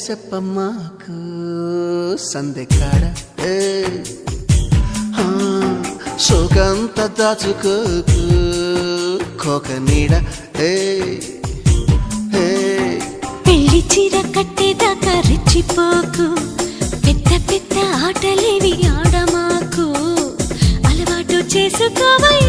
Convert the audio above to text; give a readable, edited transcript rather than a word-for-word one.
చెప్పమ్మాకు సందెకాడ సోకంత దాచుకోకు కోక నీడ పెళ్లి చీర కట్టేదాకా రెచ్చిపోకు పెద్ద పెద్ద ఆటలేవి ఆడమాకు అలవాటు చేసుకోవయ్యా